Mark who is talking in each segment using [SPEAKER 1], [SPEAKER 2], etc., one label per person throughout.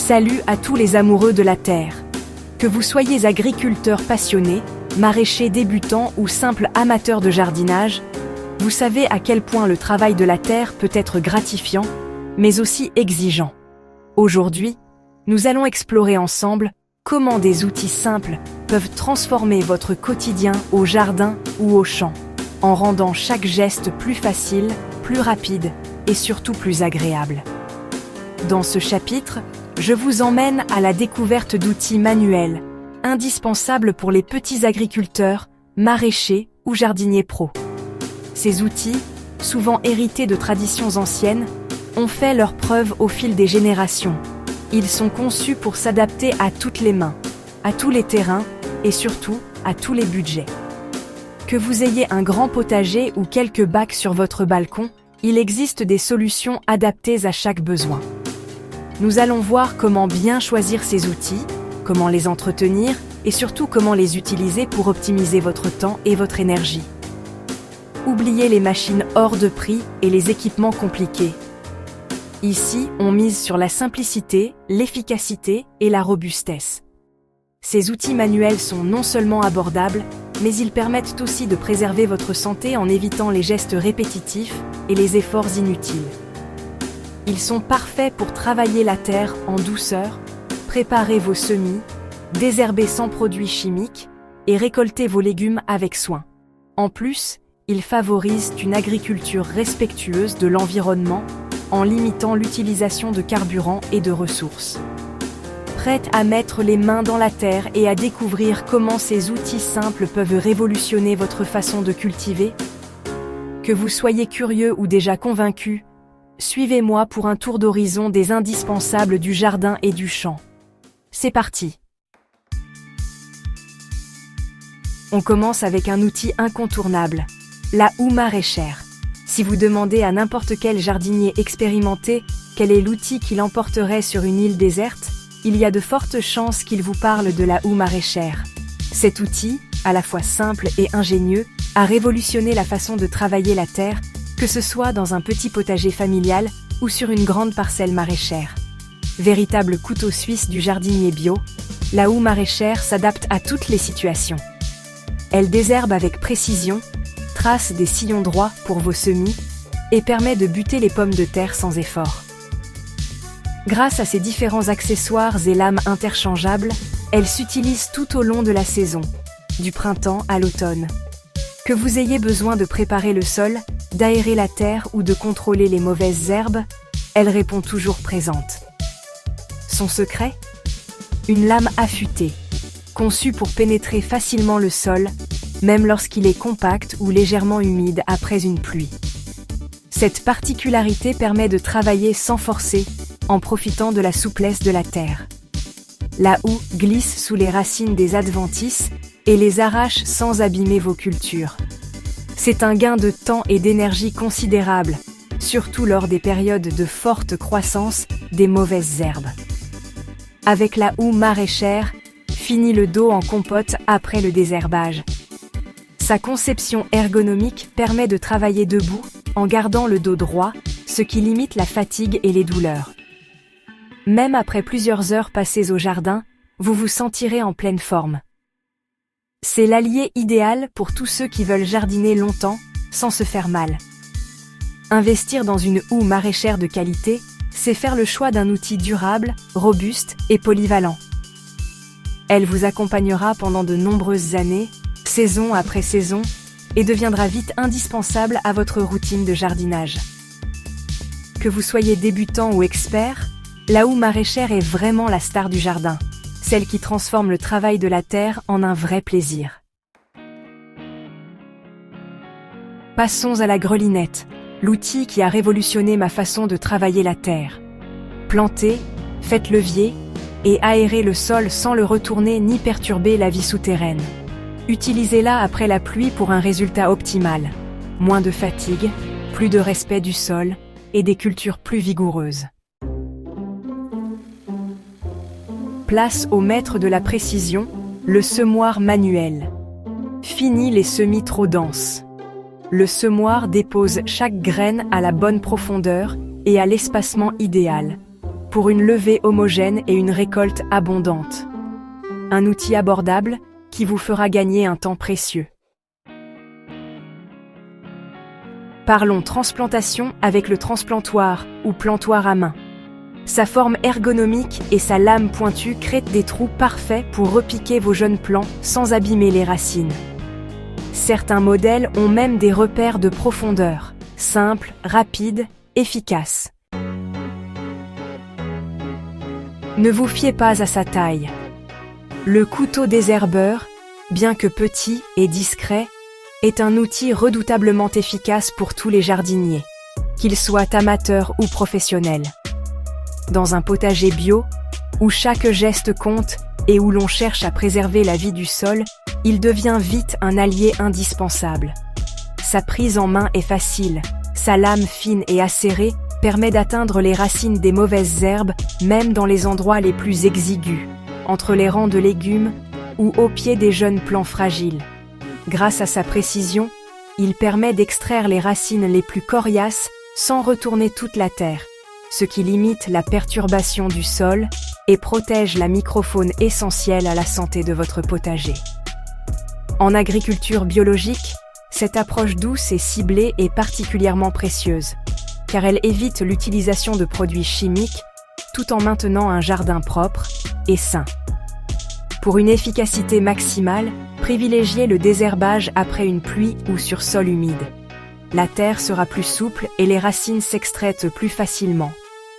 [SPEAKER 1] Salut à tous les amoureux de la terre. Que vous soyez agriculteur passionné, maraîcher débutant ou simple amateur de jardinage, vous savez à quel point le travail de la terre peut être gratifiant, mais aussi exigeant. Aujourd'hui, nous allons explorer ensemble comment des outils simples peuvent transformer votre quotidien au jardin ou au champ, en rendant chaque geste plus facile, plus rapide et surtout plus agréable. Dans ce chapitre, je vous emmène à la découverte d'outils manuels, indispensables pour les petits agriculteurs, maraîchers ou jardiniers pros. Ces outils, souvent hérités de traditions anciennes, ont fait leurs preuves au fil des générations. Ils sont conçus pour s'adapter à toutes les mains, à tous les terrains et surtout à tous les budgets. Que vous ayez un grand potager ou quelques bacs sur votre balcon, il existe des solutions adaptées à chaque besoin. Nous allons voir comment bien choisir ces outils, comment les entretenir et surtout comment les utiliser pour optimiser votre temps et votre énergie. Oubliez les machines hors de prix et les équipements compliqués. Ici, on mise sur la simplicité, l'efficacité et la robustesse. Ces outils manuels sont non seulement abordables, mais ils permettent aussi de préserver votre santé en évitant les gestes répétitifs et les efforts inutiles. Ils sont parfaits pour travailler la terre en douceur, préparer vos semis, désherber sans produits chimiques et récolter vos légumes avec soin. En plus, ils favorisent une agriculture respectueuse de l'environnement en limitant l'utilisation de carburant et de ressources. Prête à mettre les mains dans la terre et à découvrir comment ces outils simples peuvent révolutionner votre façon de cultiver? Que vous soyez curieux ou déjà convaincu, suivez-moi pour un tour d'horizon des indispensables du jardin et du champ. C'est parti! On commence avec un outil incontournable, la houe maraîchère. Si vous demandez à n'importe quel jardinier expérimenté quel est l'outil qui l'emporterait sur une île déserte, il y a de fortes chances qu'il vous parle de la houe maraîchère. Cet outil, à la fois simple et ingénieux, a révolutionné la façon de travailler la terre, que ce soit dans un petit potager familial ou sur une grande parcelle maraîchère. Véritable couteau suisse du jardinier bio, la houe maraîchère s'adapte à toutes les situations. Elle désherbe avec précision, trace des sillons droits pour vos semis et permet de buter les pommes de terre sans effort. Grâce à ses différents accessoires et lames interchangeables, elle s'utilise tout au long de la saison, du printemps à l'automne. Que vous ayez besoin de préparer le sol, d'aérer la terre ou de contrôler les mauvaises herbes, elle répond toujours présente. Son secret ? Une lame affûtée, conçue pour pénétrer facilement le sol, même lorsqu'il est compact ou légèrement humide après une pluie. Cette particularité permet de travailler sans forcer, en profitant de la souplesse de la terre. La houe glisse sous les racines des adventices et les arrache sans abîmer vos cultures. C'est un gain de temps et d'énergie considérable, surtout lors des périodes de forte croissance des mauvaises herbes. Avec la houe maraîchère, fini le dos en compote après le désherbage. Sa conception ergonomique permet de travailler debout en gardant le dos droit, ce qui limite la fatigue et les douleurs. Même après plusieurs heures passées au jardin, vous vous sentirez en pleine forme. C'est l'allié idéal pour tous ceux qui veulent jardiner longtemps, sans se faire mal. Investir dans une houe maraîchère de qualité, c'est faire le choix d'un outil durable, robuste et polyvalent. Elle vous accompagnera pendant de nombreuses années, saison après saison, et deviendra vite indispensable à votre routine de jardinage. Que vous soyez débutant ou expert, la houe maraîchère est vraiment la star du jardin, celle qui transforme le travail de la terre en un vrai plaisir. Passons à la grelinette, l'outil qui a révolutionné ma façon de travailler la terre. Plantez, faites levier et aérez le sol sans le retourner ni perturber la vie souterraine. Utilisez-la après la pluie pour un résultat optimal. Moins de fatigue, plus de respect du sol et des cultures plus vigoureuses. Place au maître de la précision, le semoir manuel. Fini les semis trop denses. Le semoir dépose chaque graine à la bonne profondeur et à l'espacement idéal, pour une levée homogène et une récolte abondante. Un outil abordable qui vous fera gagner un temps précieux. Parlons transplantation avec le transplantoir ou plantoir à main. Sa forme ergonomique et sa lame pointue créent des trous parfaits pour repiquer vos jeunes plants sans abîmer les racines. Certains modèles ont même des repères de profondeur, simples, rapides, efficaces. Ne vous fiez pas à sa taille. Le couteau désherbeur, bien que petit et discret, est un outil redoutablement efficace pour tous les jardiniers, qu'ils soient amateurs ou professionnels. Dans un potager bio, où chaque geste compte et où l'on cherche à préserver la vie du sol, il devient vite un allié indispensable. Sa prise en main est facile, sa lame fine et acérée permet d'atteindre les racines des mauvaises herbes, même dans les endroits les plus exigus, entre les rangs de légumes ou au pied des jeunes plants fragiles. Grâce à sa précision, il permet d'extraire les racines les plus coriaces sans retourner toute la terre, ce qui limite la perturbation du sol et protège la microfaune essentielle à la santé de votre potager. En agriculture biologique, cette approche douce et ciblée est particulièrement précieuse, car elle évite l'utilisation de produits chimiques tout en maintenant un jardin propre et sain. Pour une efficacité maximale, privilégiez le désherbage après une pluie ou sur sol humide. La terre sera plus souple et les racines s'extraitent plus facilement,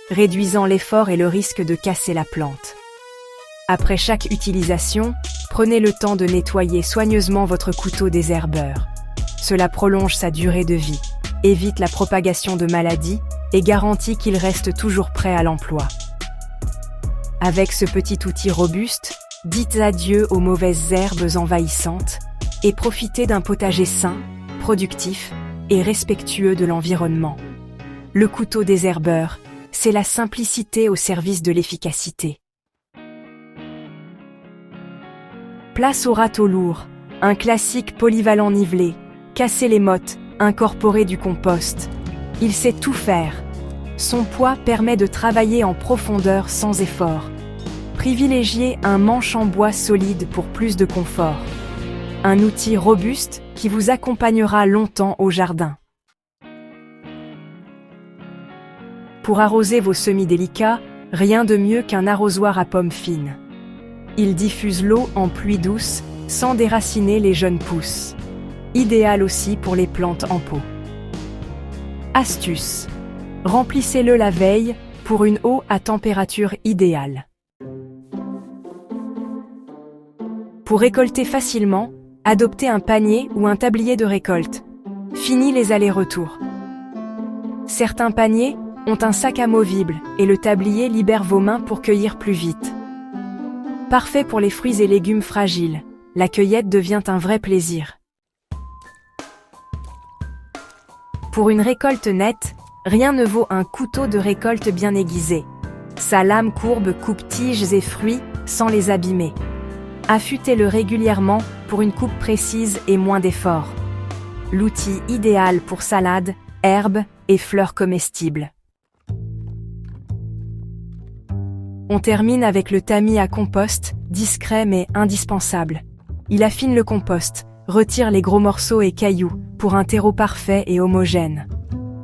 [SPEAKER 1] réduisant l'effort et le risque de casser la plante. Après chaque utilisation, prenez le temps de nettoyer soigneusement votre couteau désherbeur. Cela prolonge sa durée de vie, évite la propagation de maladies et garantit qu'il reste toujours prêt à l'emploi. Avec ce petit outil robuste, dites adieu aux mauvaises herbes envahissantes et profitez d'un potager sain, productif et respectueux de l'environnement. Le couteau désherbeur, c'est la simplicité au service de l'efficacité. Place au râteau lourd, un classique polyvalent nivelé, casser les mottes, incorporer du compost. Il sait tout faire. Son poids permet de travailler en profondeur sans effort. Privilégiez un manche en bois solide pour plus de confort. Un outil robuste qui vous accompagnera longtemps au jardin. Pour arroser vos semis délicats, rien de mieux qu'un arrosoir à pommes fines. Il diffuse l'eau en pluie douce sans déraciner les jeunes pousses. Idéal aussi pour les plantes en pot. Astuce. Remplissez-le la veille pour une eau à température idéale. Pour récolter facilement, adoptez un panier ou un tablier de récolte. Fini les allers-retours. Certains paniers ont un sac amovible et le tablier libère vos mains pour cueillir plus vite. Parfait pour les fruits et légumes fragiles, la cueillette devient un vrai plaisir. Pour une récolte nette, rien ne vaut un couteau de récolte bien aiguisé. Sa lame courbe coupe tiges et fruits sans les abîmer. Affûtez-le régulièrement pour une coupe précise et moins d'effort. L'outil idéal pour salades, herbes et fleurs comestibles. On termine avec le tamis à compost, discret mais indispensable. Il affine le compost, retire les gros morceaux et cailloux pour un terreau parfait et homogène.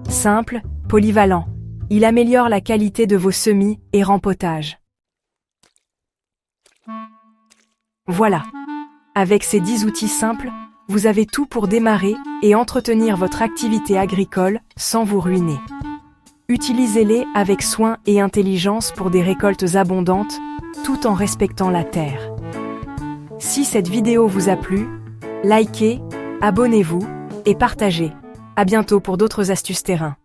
[SPEAKER 1] Simple, polyvalent, il améliore la qualité de vos semis et rempotages. Voilà. Avec ces 10 outils simples, vous avez tout pour démarrer et entretenir votre activité agricole sans vous ruiner. Utilisez-les avec soin et intelligence pour des récoltes abondantes, tout en respectant la terre. Si cette vidéo vous a plu, likez, abonnez-vous et partagez. À bientôt pour d'autres astuces terrain.